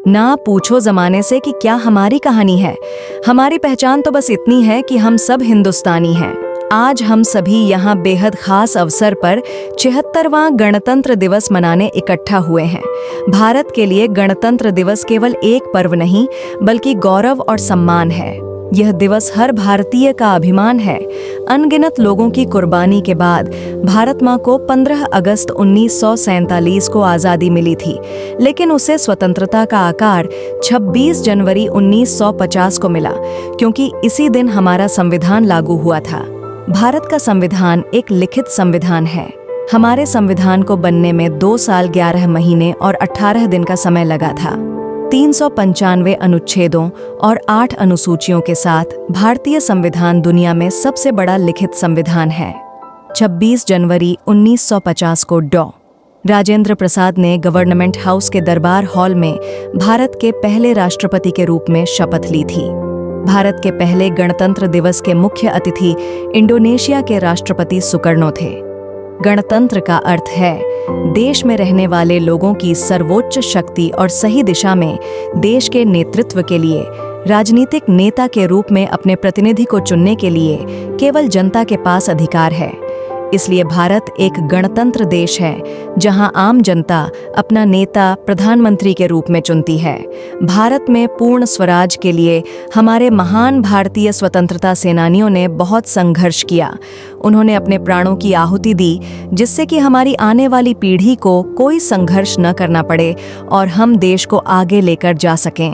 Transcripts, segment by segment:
ना पूछो जमाने से कि क्या हमारी कहानी है। हमारी पहचान तो बस इतनी है कि हम सब हिंदुस्तानी हैं। आज हम सभी यहाँ बेहद खास अवसर पर 76वां गणतंत्र दिवस मनाने इकट्ठा हुए हैं। भारत के लिए गणतंत्र दिवस केवल एक पर्व नहीं, बल्कि गौरव और सम्मान है। यह दिवस हर भारतीय का अभिमान है। अनगिनत लोगों की कुर्बानी के बाद भारत माँ को 15 अगस्त 1947 को आज़ादी मिली थी, लेकिन उसे स्वतंत्रता का आकार 26 जनवरी 1950 को मिला, क्योंकि इसी दिन हमारा संविधान लागू हुआ था। भारत का संविधान एक लिखित संविधान है। हमारे संविधान को बनने में 2 साल 11 महीने और 18 दिन का समय लगा था। 395 अनुच्छेदों और 8 अनुसूचियों के साथ भारतीय संविधान दुनिया में सबसे बड़ा लिखित संविधान है। 26 जनवरी 1950 को डॉ. राजेंद्र प्रसाद ने गवर्नमेंट हाउस के दरबार हॉल में भारत के पहले राष्ट्रपति के रूप में शपथ ली थी। भारत के पहले गणतंत्र दिवस के मुख्य अतिथि इंडोनेशिया के राष्ट्रपति सुकर्णो थे। गणतंत्र का अर्थ है देश में रहने वाले लोगों की सर्वोच्च शक्ति और सही दिशा में देश के नेतृत्व के लिए राजनीतिक नेता के रूप में अपने प्रतिनिधि को चुनने के लिए केवल जनता के पास अधिकार है। इसलिए भारत एक गणतंत्र देश है, जहां आम जनता अपना नेता प्रधानमंत्री के रूप में चुनती है। भारत में पूर्ण स्वराज के लिए हमारे महान भारतीय स्वतंत्रता सेनानियों ने बहुत संघर्ष किया। उन्होंने अपने प्राणों की आहुति दी, जिससे कि हमारी आने वाली पीढ़ी को कोई संघर्ष न करना पड़े और हम देश को आगे लेकर जा सकें।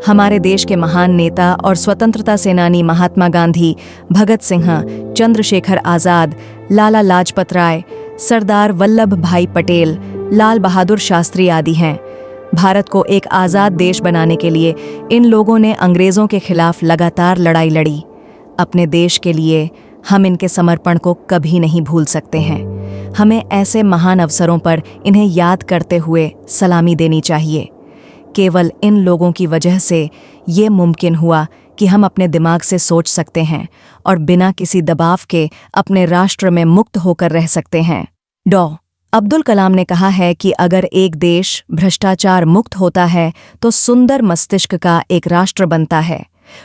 हमारे देश के महान नेता और स्वतंत्रता सेनानी महात्मा गांधी, भगत सिंह, चंद्रशेखर आजाद, लाला लाजपत राय, सरदार वल्लभ भाई पटेल, लाल बहादुर शास्त्री आदि हैं। भारत को एक आज़ाद देश बनाने के लिए इन लोगों ने अंग्रेज़ों के खिलाफ लगातार लड़ाई लड़ी। अपने देश के लिए हम इनके समर्पण को कभी नहीं भूल सकते हैं। हमें ऐसे महान अवसरों पर इन्हें याद करते हुए सलामी देनी चाहिए। केवल इन लोगों की वजह से ये मुमकिन हुआ कि हम अपने दिमाग से सोच सकते हैं और बिना किसी दबाव के अपने राष्ट्र में मुक्त होकर रह सकते हैं। डॉ. अब्दुल कलाम ने कहा है कि अगर एक देश भ्रष्टाचार मुक्त होता है तो सुंदर मस्तिष्क का एक राष्ट्र बनता है।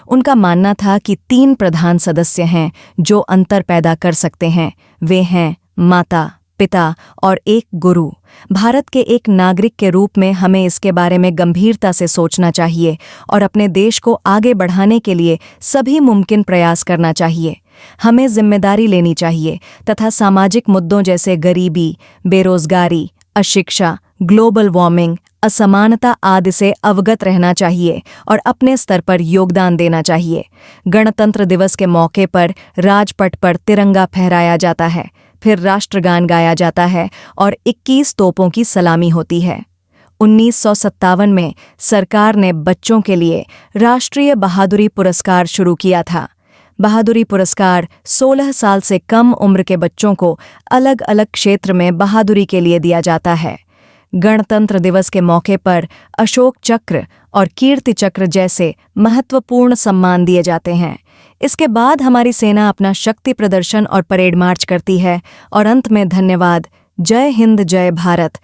उनका मानना था कि 3 प्रधान सदस्य हैं जो अंतर पैदा कर सकते हैं। वे हैं माता, पिता और एक गुरु। भारत के एक नागरिक के रूप में हमें इसके बारे में गंभीरता से सोचना चाहिए और अपने देश को आगे बढ़ाने के लिए सभी मुमकिन प्रयास करना चाहिए। हमें जिम्मेदारी लेनी चाहिए तथा सामाजिक मुद्दों जैसे गरीबी, बेरोजगारी, अशिक्षा, ग्लोबल वार्मिंग, असमानता आदि से अवगत रहना चाहिए और अपने स्तर पर योगदान देना चाहिए। गणतंत्र दिवस के मौके पर राजपथ पर तिरंगा फहराया जाता है, फिर राष्ट्रगान गाया जाता है और 21 तोपों की सलामी होती है। 1957 में सरकार ने बच्चों के लिए राष्ट्रीय बहादुरी पुरस्कार शुरू किया था। बहादुरी पुरस्कार 16 साल से कम उम्र के बच्चों को अलग अलग क्षेत्र में बहादुरी के लिए दिया जाता है। गणतंत्र दिवस के मौके पर अशोक चक्र और कीर्ति चक्र जैसे महत्वपूर्ण सम्मान दिए जाते हैं। इसके बाद हमारी सेना अपना शक्ति प्रदर्शन और परेड मार्च करती है और अंत में धन्यवाद, जय हिंद, जय भारत